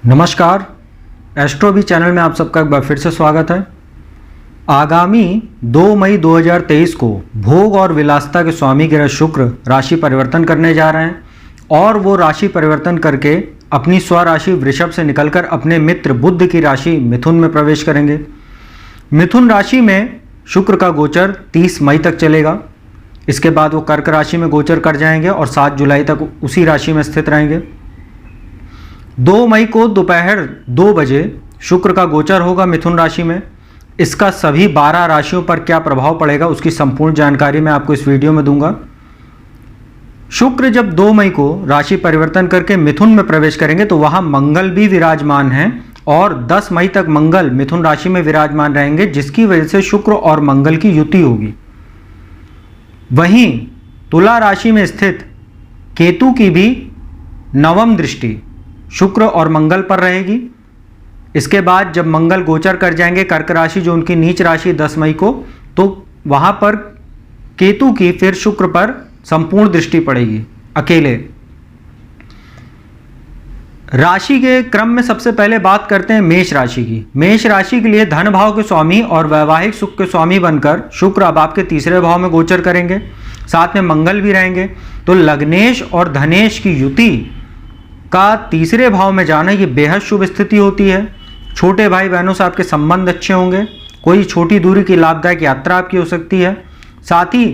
नमस्कार। एस्ट्रो भी चैनल में आप सबका एक बार फिर से स्वागत है। आगामी 2 मई 2023 को भोग और विलासिता के स्वामी ग्रह शुक्र राशि परिवर्तन करने जा रहे हैं और वो राशि परिवर्तन करके अपनी स्वराशि वृषभ से निकलकर अपने मित्र बुध की राशि मिथुन में प्रवेश करेंगे। मिथुन राशि में शुक्र का गोचर 30 मई तक चलेगा। इसके बाद वो कर्क राशि में गोचर कर जाएंगे और 7 जुलाई तक उसी राशि में स्थित रहेंगे। 2 मई को दोपहर 2 बजे शुक्र का गोचर होगा मिथुन राशि में। इसका सभी 12 राशियों पर क्या प्रभाव पड़ेगा उसकी संपूर्ण जानकारी मैं आपको इस वीडियो में दूंगा। शुक्र जब 2 मई को राशि परिवर्तन करके मिथुन में प्रवेश करेंगे तो वहां मंगल भी विराजमान हैं और 10 मई तक मंगल मिथुन राशि में विराजमान रहेंगे, जिसकी वजह से शुक्र और मंगल की युति होगी। वहीं तुला राशि में स्थित केतु की भी नवम दृष्टि शुक्र और मंगल पर रहेगी। इसके बाद जब मंगल गोचर कर जाएंगे कर्क राशि, जो उनकी नीच राशि 10 मई को, तो वहां पर केतु की फिर शुक्र पर संपूर्ण दृष्टि पड़ेगी अकेले। राशि के क्रम में सबसे पहले बात करते हैं मेष राशि की। मेष राशि के लिए धन भाव के स्वामी और वैवाहिक सुख के स्वामी बनकर शुक्र अब आपके तीसरे भाव में गोचर करेंगे, साथ में मंगल भी रहेंगे। तो लग्नेश और धनेश की युति का तीसरे भाव में जाना ये बेहद शुभ स्थिति होती है। छोटे भाई बहनों से आपके संबंध अच्छे होंगे। कोई छोटी दूरी की लाभदायक यात्रा आपकी हो सकती है। साथ ही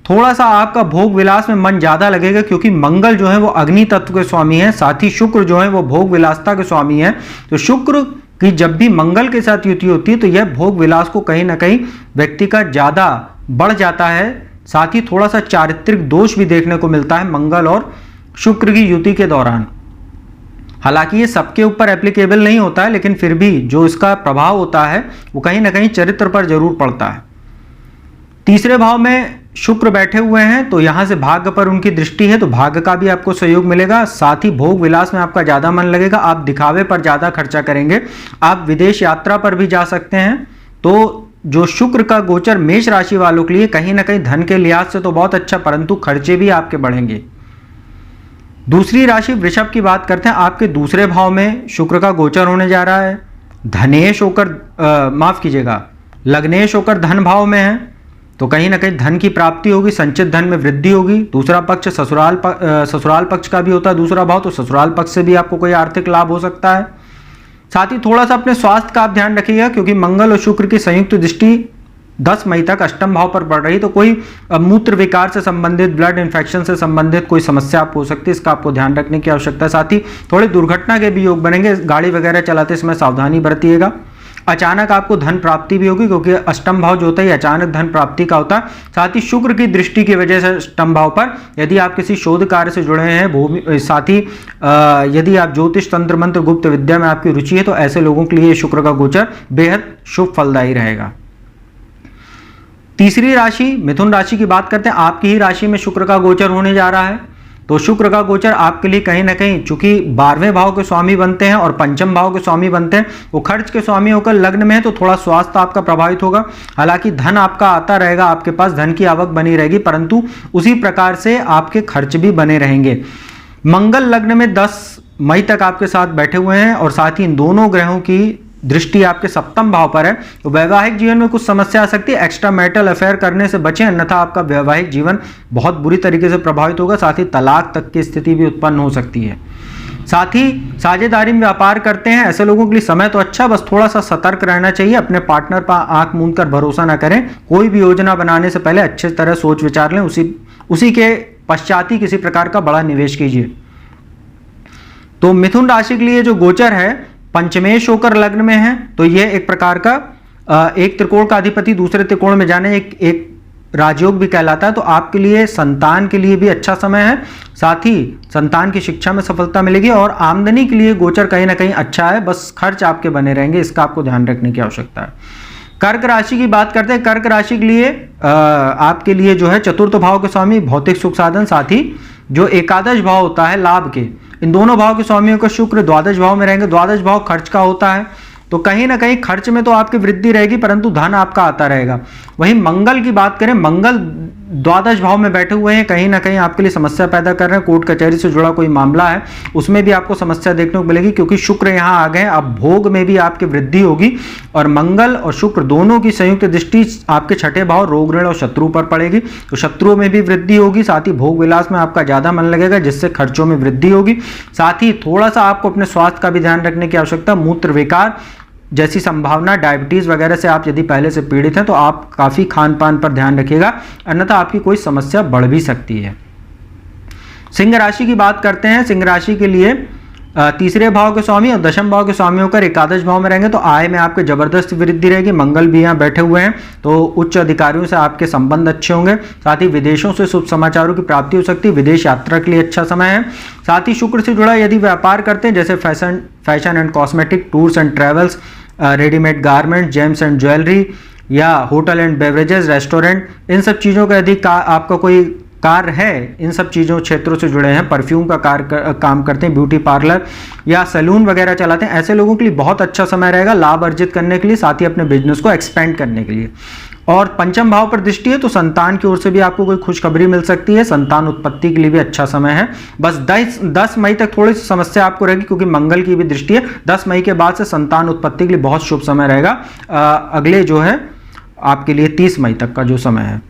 थोड़ा सा आपका भोग विलास में मन ज़्यादा लगेगा, क्योंकि मंगल जो है वो अग्नि तत्व के स्वामी है, साथ ही शुक्र जो है वो भोग विलासता के स्वामी है। तो शुक्र की जब भी मंगल के साथ युति होती है तो यह भोग विलास को कहीं ना कहीं व्यक्ति का ज़्यादा बढ़ जाता है। साथ ही थोड़ा सा चारित्रिक दोष भी देखने को मिलता है मंगल और शुक्र की युति के दौरान। हालांकि ये सबके ऊपर एप्लीकेबल नहीं होता है, लेकिन फिर भी जो इसका प्रभाव होता है वो कहीं ना कहीं चरित्र पर जरूर पड़ता है। तीसरे भाव में शुक्र बैठे हुए हैं तो यहां से भाग्य पर उनकी दृष्टि है, तो भाग्य का भी आपको सहयोग मिलेगा। साथ ही भोग विलास में आपका ज्यादा मन लगेगा, आप दिखावे पर ज्यादा खर्चा करेंगे। आप विदेश यात्रा पर भी जा सकते हैं। तो जो शुक्र का गोचर मेष राशि वालों के लिए कहीं ना कहीं धन के लिहाज से तो बहुत अच्छा, परंतु खर्चे भी आपके बढ़ेंगे। दूसरी राशि वृषभ की बात करते हैं। आपके दूसरे भाव में शुक्र का गोचर होने जा रहा है। धनेश होकर लग्नेश होकर धन भाव में है, तो कहीं ना कहीं धन की प्राप्ति होगी, संचित धन में वृद्धि होगी। दूसरा पक्ष ससुराल पक्ष का भी होता है दूसरा भाव, तो ससुराल पक्ष से भी आपको कोई आर्थिक लाभ हो सकता है। साथ ही थोड़ा सा अपने स्वास्थ्य का आप ध्यान रखिएगा, क्योंकि मंगल और शुक्र की संयुक्त दृष्टि 10 मई तक अष्टम भाव पर पड़ रही, तो कोई मूत्र विकार से संबंधित, ब्लड इन्फेक्शन से संबंधित कोई समस्या आपको हो सकती है, इसका आपको ध्यान रखने की आवश्यकता है। साथ ही थोड़ी दुर्घटना के भी योग बनेंगे। गाड़ी वगैरह चलाते समय सावधानी बरतिएगा। अचानक आपको धन प्राप्ति भी होगी, क्योंकि अष्टम भाव जो होता है अचानक धन प्राप्ति का होता है। साथ ही शुक्र की दृष्टि की वजह से अष्टम भाव पर यदि आप किसी शोध कार्य से जुड़े हैं, साथ ही यदि आप ज्योतिष, तंत्र मंत्र, गुप्त विद्या में आपकी रुचि है, तो ऐसे लोगों के लिए शुक्र का गोचर बेहद शुभ फलदायी रहेगा। तीसरी राशि मिथुन राशि की बात करते हैं। आपकी ही राशि में शुक्र का गोचर होने जा रहा है, तो शुक्र का गोचर आपके लिए कहीं ना कहीं, चूंकि 12वें भाव के स्वामी बनते हैं और पंचम भाव के स्वामी बनते हैं, वो खर्च के स्वामी होकर लग्न में है, तो थोड़ा स्वास्थ्य आपका प्रभावित होगा। हालांकि धन आपका आता रहेगा, आपके पास धन की आवक बनी रहेगी, परंतु उसी प्रकार से आपके खर्च भी बने रहेंगे। मंगल लग्न में 10 मई तक आपके साथ बैठे हुए हैं और साथ ही इन दोनों ग्रहों की दृष्टि आपके सप्तम भाव पर है, तो वैवाहिक जीवन में कुछ समस्या आ सकती है। एक्स्ट्रा मैरिटल अफेयर करने से बचें, अन्यथा आपका वैवाहिक जीवन बहुत बुरी तरीके से प्रभावित होगा। साथ ही तलाक तक की स्थिति भी उत्पन्न हो सकती है। साथ ही साझेदारी में व्यापार करते हैं ऐसे लोगों के लिए समय तो अच्छा, बस थोड़ा सा सतर्क रहना चाहिए। अपने पार्टनर पर आंख मूंद कर भरोसा ना करें। कोई भी योजना बनाने से पहले अच्छे तरह सोच विचार लें, उसी के पश्चात ही किसी प्रकार का बड़ा निवेश कीजिए। तो मिथुन राशि के लिए जो गोचर है पंचमेश होकर लग्न में है, तो यह एक प्रकार का एक त्रिकोण का अधिपति दूसरे त्रिकोण में जाने एक राजयोग भी कहलाता है। तो आपके लिए संतान के लिए भी अच्छा समय है। साथ ही संतान की शिक्षा में सफलता मिलेगी और आमदनी के लिए गोचर कहीं ना कहीं अच्छा है, बस खर्च आपके बने रहेंगे, इसका आपको ध्यान रखने की आवश्यकता है। कर्क राशि की बात करते हैं। कर्क राशि के लिए आपके लिए जो है चतुर्थ भाव के स्वामी भौतिक सुख साधन, साथ ही जो एकादश भाव होता है लाभ के, इन दोनों भाव के स्वामियों का शुक्र द्वादश भाव में रहेंगे। द्वादश भाव खर्च का होता है, तो कहीं ना कहीं खर्च में तो आपकी वृद्धि रहेगी, परंतु धन आपका आता रहेगा। वहीं मंगल की बात करें, मंगल द्वादश भाव में बैठे हुए हैं, कहीं ना कहीं आपके लिए समस्या पैदा कर रहे हैं। कोर्ट कचहरी से जुड़ा कोई मामला है उसमें भी आपको समस्या देखने को मिलेगी, क्योंकि शुक्र यहां आ गए। अब भोग में भी आपकी वृद्धि होगी और मंगल और शुक्र दोनों की संयुक्त दृष्टि आपके छठे भाव रोग ऋण और शत्रु पर पड़ेगी, तो शत्रुओं में भी वृद्धि होगी। साथ ही भोग विलास में आपका ज्यादा मन लगेगा, जिससे खर्चों में वृद्धि होगी। साथ ही थोड़ा सा आपको अपने स्वास्थ्य का भी ध्यान रखने की आवश्यकता। मूत्र विकार जैसी संभावना, डायबिटीज वगैरह से आप यदि पहले से पीड़ित हैं तो आप काफी खान पान पर ध्यान रखिएगा, अन्यथा आपकी कोई समस्या बढ़ भी सकती है। सिंह राशि की बात करते हैं। सिंह राशि के लिए तीसरे भाव के स्वामी और दशम भाव के स्वामी होकर एकादश भाव में रहेंगे, तो आय में आपके जबरदस्त वृद्धि रहेगी। मंगल भी यहाँ बैठे हुए हैं, तो उच्च अधिकारियों से आपके संबंध अच्छे होंगे। साथ ही विदेशों से शुभ समाचारों की प्राप्ति हो सकती है। विदेश यात्रा के लिए अच्छा समय है। साथ ही शुक्र से जुड़ा यदि व्यापार करते हैं, जैसे fashion and cosmetic, tours and travels, readymade garment, James and jewellery या होटल एंड बेवरेजेस, रेस्टोरेंट, इन सब चीज़ों का यदि आपका कोई कार्य है, इन सब चीज़ों क्षेत्रों से जुड़े हैं, परफ्यूम का काम करते हैं, ब्यूटी पार्लर या सैलून वगैरह चलाते हैं, ऐसे लोगों के लिए बहुत अच्छा समय रहेगा लाभ अर्जित करने के लिए, साथ ही अपने बिजनेस को एक्सपेंड करने के लिए। और पंचम भाव पर दृष्टि है, तो संतान की ओर से भी आपको कोई खुशखबरी मिल सकती है। संतान उत्पत्ति के लिए भी अच्छा समय है। बस 10 मई तक थोड़ी सी समस्या आपको रहेगी, क्योंकि मंगल की भी दृष्टि है। 10 मई के बाद से संतान उत्पत्ति के लिए बहुत शुभ समय रहेगा। अगले जो है आपके लिए 30 मई तक का जो समय है।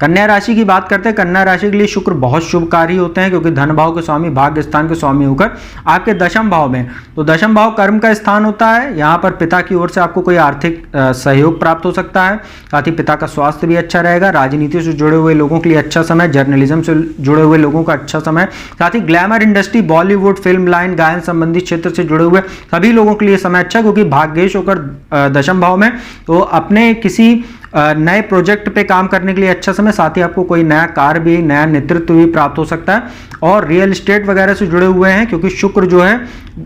कन्या राशि की बात करते हैं। कन्या राशि के लिए शुक्र बहुत शुभकारी होते हैं, क्योंकि धन भाव के स्वामी, भाग्य स्थान के स्वामी होकर आपके दशम भाव में, तो दशम भाव कर्म का स्थान होता है। यहाँ पर पिता की ओर से आपको कोई आर्थिक सहयोग प्राप्त हो सकता है। साथ ही पिता का स्वास्थ्य भी अच्छा रहेगा। राजनीति से जुड़े हुए लोगों के लिए अच्छा समय, जर्नलिज्म से जुड़े हुए लोगों का अच्छा समय। साथ ही glamour industry, Bollywood, film line, गायन संबंधी क्षेत्र से जुड़े हुए सभी लोगों के लिए समय अच्छा, क्योंकि भाग्येश होकर दशम भाव में, तो अपने किसी नए प्रोजेक्ट पे काम करने के लिए अच्छा समय। साथ ही आपको कोई नया कार्य भी, नया नेतृत्व भी प्राप्त हो सकता है। और रियल एस्टेट वगैरह से जुड़े हुए हैं, क्योंकि शुक्र जो है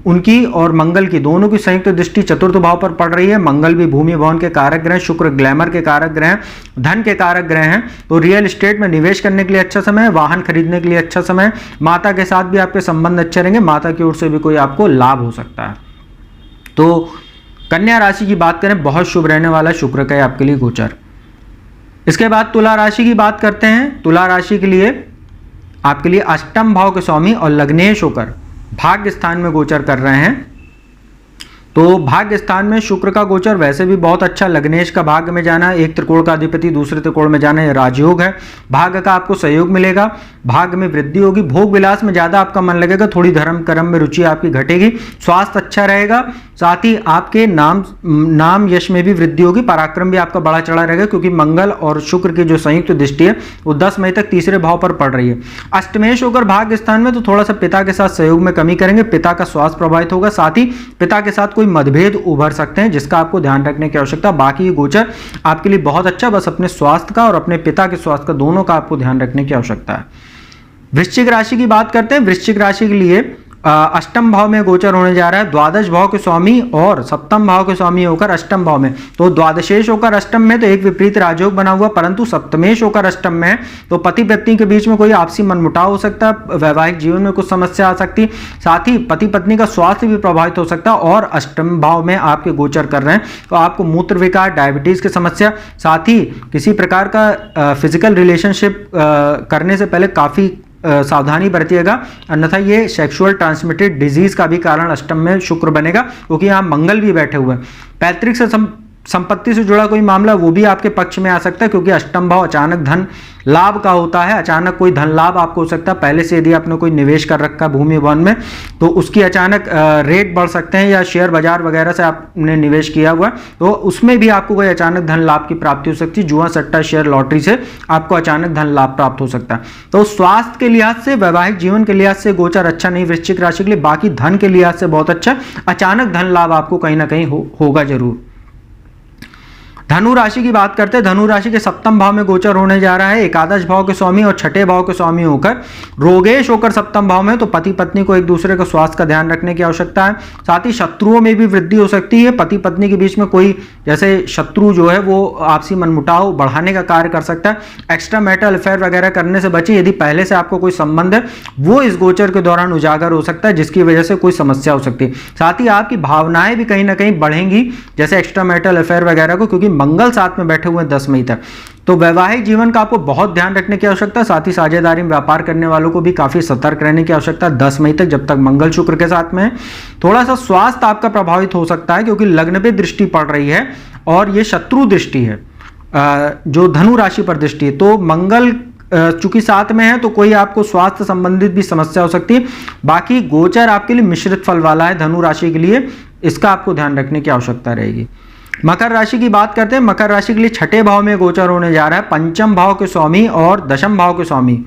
उनकी और मंगल की दोनों की संयुक्त दृष्टि चतुर्थ भाव पर पड़ रही है। मंगल भी भूमि भवन के कारक ग्रह, शुक्र ग्लैमर के कारक ग्रह हैं, धन के कारक ग्रह हैं, तो रियल एस्टेट में निवेश करने के लिए अच्छा समय है। वाहन खरीदने के लिए अच्छा समय। माता के साथ भी आपके संबंध अच्छे रहेंगे, माता की ओर से भी कोई आपको लाभ हो सकता है। तो कन्या राशि की बात करें, बहुत शुभ रहने वाला शुक्र का आपके लिए गोचर। इसके बाद तुला राशि की बात करते हैं। तुला राशि के लिए आपके लिए अष्टम भाव के स्वामी और लग्नेश होकर भाग्य स्थान में गोचर कर रहे हैं। तो भाग्य स्थान में शुक्र का गोचर वैसे भी बहुत अच्छा। लग्नेश का भाग्य में जाना, एक त्रिकोण का अधिपति दूसरे त्रिकोण में जाना, यह राजयोग है। भाग्य का आपको सहयोग मिलेगा, भाग्य में वृद्धि होगी। भोग विलास में ज्यादा आपका मन लगेगा, थोड़ी धर्म कर्म में रुचि आपकी घटेगी। स्वास्थ्य अच्छा रहेगा। साथ ही आपके नाम यश में भी वृद्धि होगी। पराक्रम भी आपका बड़ा चढ़ा रहेगा, क्योंकि मंगल और शुक्र की जो संयुक्त दृष्टि है वो 10 मई तक तीसरे भाव पर पड़ रही है। अष्टमेश होकर भाग्य स्थान में, तो थोड़ा सा पिता के साथ सहयोग में कमी करेंगे। पिता का स्वास्थ्य प्रभावित होगा। साथ ही पिता के साथ कोई मतभेद उभर सकते हैं, जिसका आपको ध्यान रखने की आवश्यकता। बाकी ये गोचर आपके लिए बहुत अच्छा, बस अपने स्वास्थ्य का और अपने पिता के स्वास्थ्य का दोनों का आपको ध्यान रखने की आवश्यकता है। वृश्चिक राशि की बात करते हैं। वृश्चिक राशि के लिए अष्टम भाव में गोचर होने जा रहा है। द्वादश भाव के स्वामी और सप्तम भाव के स्वामी होकर अष्टम भाव में, तो द्वादशेश होकर अष्टम में, तो एक विपरीत राजयोग बना हुआ, परंतु सप्तमेश होकर अष्टम में, तो पति पत्नी के बीच में कोई आपसी मनमुटाव हो सकता है। वैवाहिक जीवन में कुछ समस्या आ सकती है। साथ ही पति पत्नी का स्वास्थ्य भी प्रभावित हो सकता है। और अष्टम भाव में आपके गोचर कर रहे हैं, तो आपको मूत्र विकार, डायबिटीज की समस्या, साथ ही किसी प्रकार का फिजिकल रिलेशनशिप करने से पहले काफी सावधानी बरतिएगा, अन्यथा ये सेक्सुअल ट्रांसमिटेड डिजीज का भी कारण अष्टम में शुक्र बनेगा, क्योंकि यहाँ मंगल भी बैठे हुए हैं। पैतृक से संपत्ति से जुड़ा कोई मामला वो भी आपके पक्ष में आ सकता है, क्योंकि अष्टम भाव अचानक धन लाभ का होता है। अचानक कोई धन लाभ आपको हो सकता है। पहले से यदि आपने कोई निवेश कर रखा है भूमि भवन में, तो उसकी अचानक रेट बढ़ सकते हैं, या शेयर बाजार वगैरह से आपने निवेश किया हुआ, तो उसमें भी आपको कोई अचानक धन लाभ की प्राप्ति हो सकती है। जुआ, सट्टा, शेयर, लॉटरी से आपको अचानक धन लाभ प्राप्त हो सकता है। तो स्वास्थ्य के लिहाज से, वैवाहिक जीवन के लिहाज से गोचर अच्छा नहीं वृश्चिक राशि के लिए। बाकी धन के लिहाज से बहुत अच्छा। अचानक धन लाभ आपको कहीं ना कहीं होगा जरूर। धनु राशि की बात करते हैं। धनु राशि के सप्तम भाव में गोचर होने जा रहा है। एकादश भाव के स्वामी और छठे भाव के स्वामी होकर रोगेश होकर सप्तम भाव में, तो पति पत्नी को एक दूसरे के स्वास्थ्य का ध्यान रखने की आवश्यकता है। साथ ही शत्रुओं में भी वृद्धि हो सकती है। पति पत्नी के बीच में कोई जैसे शत्रु जो है वो आपसी मनमुटाव बढ़ाने का कार्य कर सकता है। एक्स्ट्रा मैरिटल अफेयर वगैरह करने से बचे। यदि पहले से आपको कोई संबंध है वो इस गोचर के दौरान उजागर हो सकता है, जिसकी वजह से कोई समस्या हो सकती है। साथ ही आपकी भावनाएं भी कहीं ना कहीं बढ़ेंगी, जैसे एक्स्ट्रा मैरिटल अफेयर वगैरह को, क्योंकि मंगल साथ में बैठे हुए हैं 10 मई तक। तो वैवाहिक जीवन का आपको बहुत ध्यान रखने की आवश्यकता है। साथ ही साझेदारी में व्यापार करने वालों को भी काफी सतर्क रहने की आवश्यकता है 10 मई तक, जब तक मंगल शुक्र के साथ में है। थोड़ा सा स्वास्थ्य आपका प्रभावित हो सकता है क्योंकि लग्न पे दृष्टि पड़ रही है और ये शत्रु दृष्टि है, जो धनु राशि पर दृष्टि है। तो मंगल चूंकि साथ में है तो कोई आपको स्वास्थ्य संबंधित भी समस्या हो सकती है। बाकी गोचर आपके लिए मिश्रित फल वाला है धनु राशि के लिए, इसका आपको ध्यान रखने की आवश्यकता रहेगी। मकर राशि की बात करते हैं। मकर राशि के लिए छठे भाव में गोचर होने जा रहा है, पंचम भाव के स्वामी और दशम भाव के स्वामी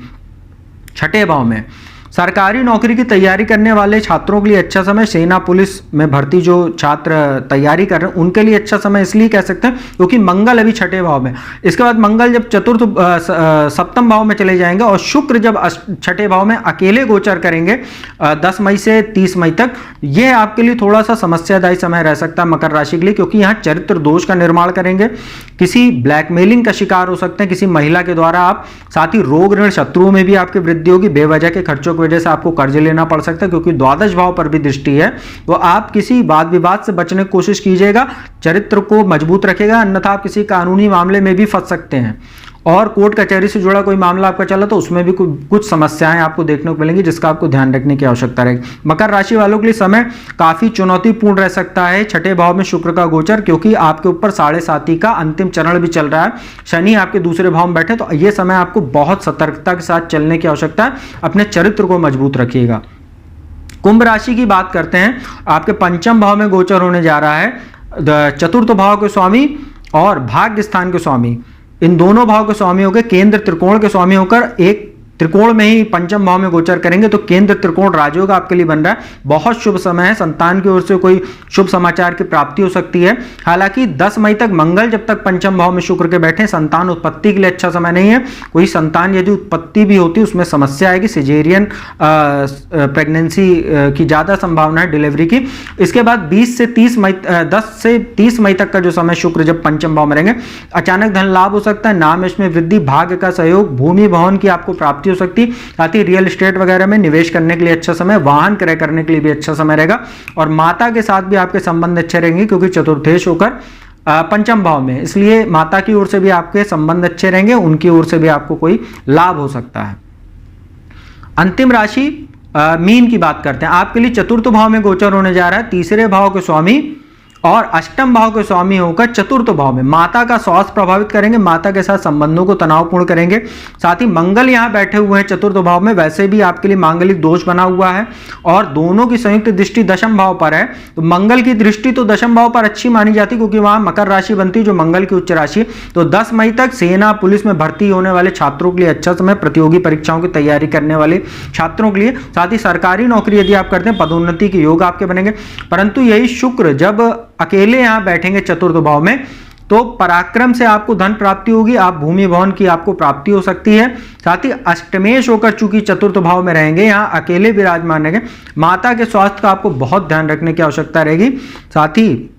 छठे भाव में। सरकारी नौकरी की तैयारी करने वाले छात्रों के लिए अच्छा समय, सेना पुलिस में भर्ती जो छात्र तैयारी कर रहे हैं उनके लिए अच्छा समय इसलिए कह सकते हैं क्योंकि मंगल अभी छठे भाव में। इसके बाद मंगल जब चतुर्थ सप्तम भाव में चले जाएंगे और शुक्र जब छठे भाव में अकेले गोचर करेंगे 10 मई से 30 मई तक, यह आपके लिए थोड़ा सा समस्यादायी समय रह सकता है मकर राशि के लिए, क्योंकि यहाँ चरित्र दोष का निर्माण करेंगे, किसी ब्लैकमेलिंग का शिकार हो सकते हैं किसी महिला के द्वारा आप। साथ ही रोग ऋण शत्रुओं में भी आपकी वृद्धि होगी, बेवजह के खर्चों वजह से आपको कर्ज लेना पड़ सकता है क्योंकि द्वादश भाव पर भी दृष्टि है। तो आप किसी वाद विवाद से बचने की कोशिश कीजिएगा, चरित्र को मजबूत रखेगा, अन्यथा आप किसी कानूनी मामले में भी फंस सकते हैं। और कोर्ट कचहरी से जुड़ा कोई मामला आपका चला तो उसमें भी कुछ समस्याएं आपको देखने को मिलेंगी, जिसका आपको ध्यान रखने की आवश्यकता रहेगी। मकर राशि वालों के लिए समय काफी चुनौतीपूर्ण रह सकता है छठे भाव में शुक्र का गोचर, क्योंकि आपके ऊपर 7.5 का अंतिम चरण भी चल रहा है, शनि आपके दूसरे भाव में बैठे। तो यह समय आपको बहुत सतर्कता के साथ चलने की आवश्यकता है, अपने चरित्र को मजबूत रखिएगा। कुंभ राशि की बात करते हैं। आपके पंचम भाव में गोचर होने जा रहा है, चतुर्थ भाव के स्वामी और भाग्य स्थान के स्वामी, इन दोनों भाव के स्वामी होकर केंद्र त्रिकोण के स्वामी होकर एक त्रिकोण में ही पंचम भाव में गोचर करेंगे। तो केंद्र त्रिकोण राजयोग आपके लिए बन रहा है, बहुत शुभ समय है। संतान की ओर से कोई शुभ समाचार की प्राप्ति हो सकती है। हालांकि 10 मई तक मंगल जब तक पंचम भाव में शुक्र के बैठे, संतान उत्पत्ति के लिए अच्छा समय नहीं है। कोई संतान यदि उत्पत्ति भी होती है उसमें समस्या आएगी, सिजेरियन प्रेगनेंसी की ज्यादा संभावना है डिलीवरी की। इसके बाद 10 से 30 मई तक का जो समय शुक्र जब पंचम भाव में रहेंगे, अचानक धन लाभ हो सकता है, नाम इसमें वृद्धि, भाग्य का सहयोग, भूमि भवन की आपको प्राप्ति हो सकती है। साथ ही रियल एस्टेट वगैरह में निवेश करने के लिए अच्छा समय, वाहन क्रय करने के लिए भी अच्छा समय रहेगा। और माता के साथ भी आपके संबंध अच्छे रहेंगे क्योंकि चतुर्थेश होकर पंचम भाव में, इसलिए माता की ओर से भी आपके संबंध अच्छे रहेंगे, उनकी ओर से भी आपको कोई लाभ हो सकता है। अंतिम राशि मीन की बात करते हैं। आपके लिए चतुर्थ भाव में गोचर होने जा रहा है, तीसरे भाव के स्वामी और अष्टम भाव के स्वामी होकर चतुर्थ भाव में माता का स्वास्थ्य प्रभावित करेंगे, माता के साथ संबंधों को तनावपूर्ण करेंगे। साथ ही मंगल यहां बैठे हुए हैं चतुर्थ भाव में, वैसे भी आपके लिए मांगलिक दोष बना हुआ है और दोनों की संयुक्त दृष्टि दशम भाव पर है। तो मंगल की दृष्टि तो दशम भाव पर अच्छी मानी जाती क्योंकि वहां मकर राशि बनती जो मंगल की उच्च राशि। तो 10 मई तक सेना पुलिस में भर्ती होने वाले छात्रों के लिए अच्छा समय, प्रतियोगी परीक्षाओं की तैयारी करने वाले छात्रों के लिए। साथ ही सरकारी नौकरी यदि आप करते हैं पदोन्नति के योग आपके बनेंगे। परंतु यही शुक्र जब अकेले यहां बैठेंगे चतुर्थ भाव में तो पराक्रम से आपको धन प्राप्ति होगी, आप भूमि भवन की आपको प्राप्ति हो सकती है। साथ ही अष्टमेश होकर चूंकि चतुर्थ भाव में रहेंगे, यहां अकेले विराजमान रहेंगे, माता के स्वास्थ्य का आपको बहुत ध्यान रखने की आवश्यकता रहेगी। साथ ही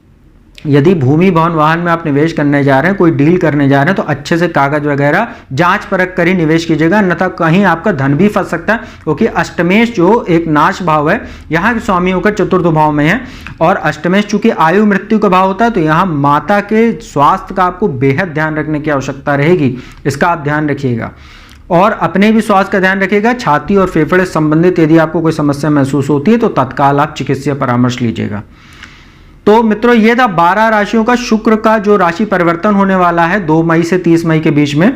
यदि भूमि भवन वाहन में आप निवेश करने जा रहे हैं, कोई डील करने जा रहे हैं, तो अच्छे से कागज वगैरह जांच परख कर ही निवेश कीजिएगा, अन्यथा कहीं आपका धन भी फंस सकता है क्योंकि अष्टमेश जो एक नाश भाव है यहाँ के स्वामी होकर चतुर्थ भाव में है। और अष्टमेश चूंकि आयु मृत्यु का भाव होता है तो यहाँ माता के स्वास्थ्य का आपको बेहद ध्यान रखने की आवश्यकता रहेगी, इसका आप ध्यान रखिएगा। और अपने भी स्वास्थ्य का ध्यान रखिएगा। छाती और फेफड़े संबंधित यदि आपको कोई समस्या महसूस होती है तो तत्काल आप चिकित्सीय परामर्श लीजिएगा। तो मित्रों ये था 12 राशियों का शुक्र का जो राशि परिवर्तन होने वाला है 2 मई से 30 मई के बीच में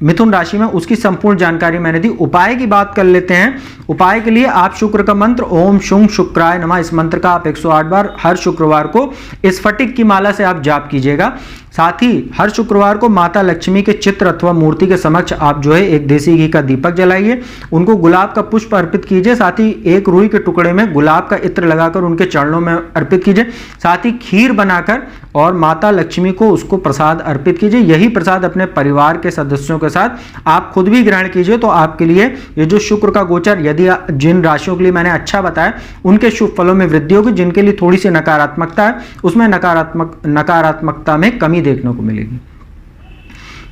मिथुन राशि में, उसकी संपूर्ण जानकारी मैंने दी। उपाय की बात कर लेते हैं। उपाय के लिए आप शुक्र का मंत्र ओम शुंग शुक्राय नमः, इस मंत्र का आप 108 बार हर शुक्रवार को स्फटिक की माला से आप जाप कीजिएगा। साथ ही हर शुक्रवार को माता लक्ष्मी के चित्र अथवा मूर्ति के समक्ष आप जो है एक देसी घी का दीपक जलाइए, उनको गुलाब का पुष्प अर्पित कीजिए। साथ ही एक रुई के टुकड़े में गुलाब का इत्र लगाकर उनके चरणों में अर्पित कीजिए। साथ ही खीर बनाकर और माता लक्ष्मी को उसको प्रसाद अर्पित कीजिए। यही प्रसाद अपने परिवार के सदस्यों के साथ आप खुद भी ग्रहण कीजिए। तो आपके लिए ये जो शुक्र का गोचर, यदि जिन राशियों के लिए मैंने अच्छा बताया उनके शुभ फलों में वृद्धि होगी, जिनके लिए थोड़ी सी नकारात्मकता है उसमें नकारात्मकता में कमी देखने को मिलेगी।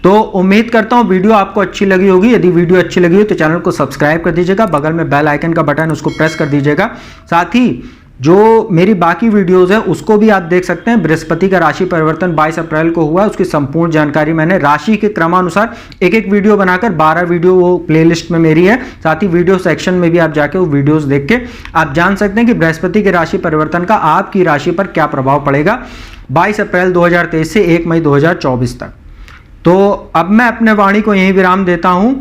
तो उम्मीद करता हूं वीडियो आपको अच्छी लगी होगी। यदि वीडियो अच्छी लगी हो तो चैनल को सब्सक्राइब कर दीजिएगा, बगल में बेल आइकन का बटन उसको प्रेस कर दीजिएगा। साथ ही जो मेरी बाकी वीडियोस है उसको भी आप देख सकते हैं। बृहस्पति का राशि परिवर्तन 22 अप्रैल को हुआ, उसकी संपूर्ण जानकारी मैंने राशि के क्रमानुसार एक एक वीडियो बनाकर 12 वीडियो वो प्लेलिस्ट में मेरी है, साथ ही वीडियो सेक्शन में भी आप जाके वो वीडियोस देख के आप जान सकते हैं कि बृहस्पति के राशि परिवर्तन का आपकी राशि पर क्या प्रभाव पड़ेगा 22 अप्रैल 2023 से 1 मई 2024 तक। तो अब मैं अपने वाणी को यहीं विराम देता हूं।